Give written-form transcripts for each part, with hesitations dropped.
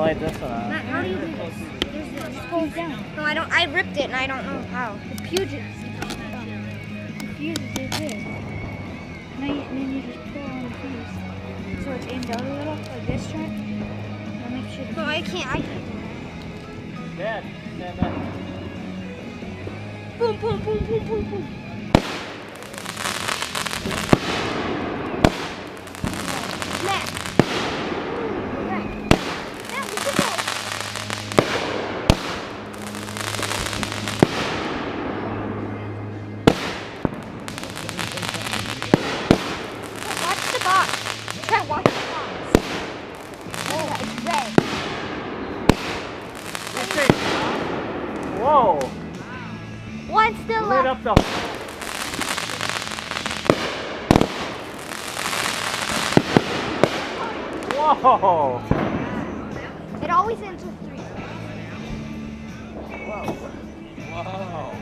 light this one up. Matt, how do you do this? Just fold down. No, I don't. I ripped it and I don't know how. The fuses. The fuses is this. And then you just pull on the fuse. So it's aimed out a little, like this turn. And make sure. No, I can't. I can't do that. Dad, stand back. Boom, boom, boom, boom, boom, boom. Matt. Whoa! One still Lit left. up the. Whoa! It always ends with 3. Whoa. Whoa!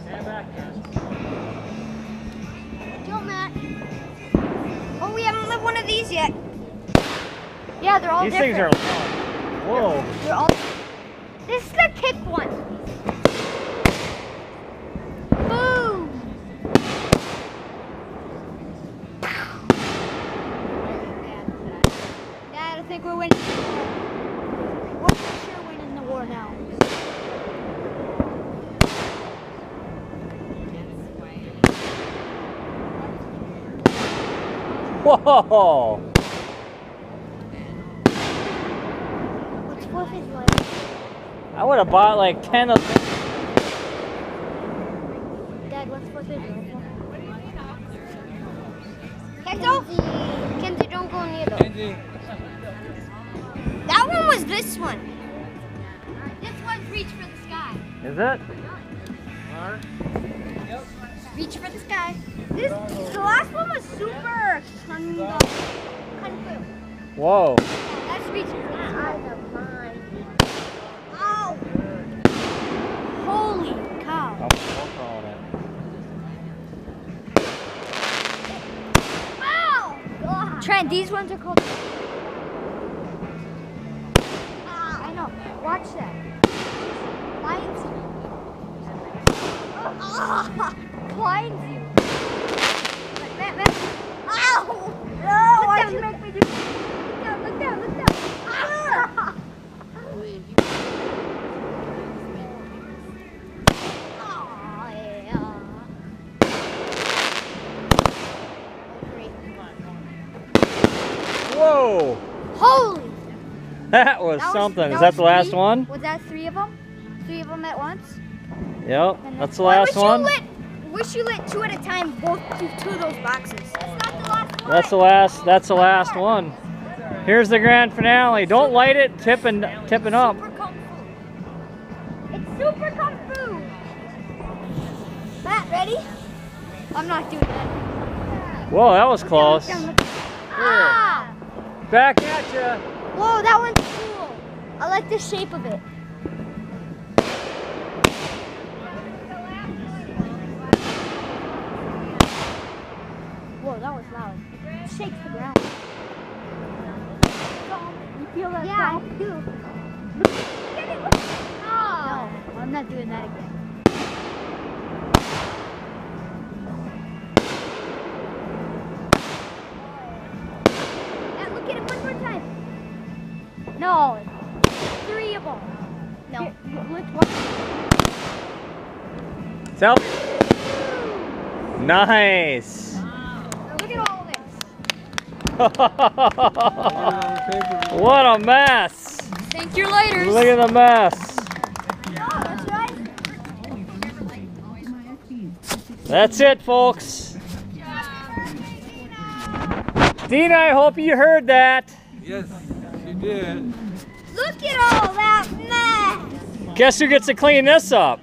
Stand back, guys. Go, Matt. Oh, we haven't lit one of these yet. Yeah, they're all These different. things are. Whoa! They're all. This is the kick one. Boom! Dad, I think we're winning. We're for sure winning the war now. Whoa! What's fourth is like? I would have bought like 10 of them. Dad, what's fourth is like? Kenzo? Kenzie, don't go near those. That one was this one. This one's Reach for the Sky. Is it? Reach for the Sky. The last one was Super Kung Fu. Whoa! That's Reach for the Sky. Oh! Holy cow. I'm so on it. Ow! God. Trent, these ones are called. I know. Watch that. Lions. Blinds you. Matt. Ow! No! Why'd you make me do? Look down. Ah! Oh, yeah. Whoa! Holy! That was something. Is that the last one? Was that 3 of them? 3 of them at once? Yep, that's the last one. Wish you lit 2 at a time, both two of those boxes. That's not the last one. That's the last one. Here's the grand finale. Don't light it, tipping up. Super Kung Fu. It's Super Kung Fu. Matt, ready? I'm not doing that. Whoa, that was close. Look down. Ah! Back at ya. Whoa, that one's cool. I like the shape of it. Whoa, that was loud. It shakes the ground. You feel that? Yeah, I do. Oh. No, I'm not doing that again. Now look at it one more time. No, 3 of them. No. Lift one. Self. Nice. Look at all this. What a mess. Thank your lighters. Look at the mess. That's right. That's it, folks. Dina, I hope you heard that. Yes, she did. Look at all that mess. Guess who gets to clean this up?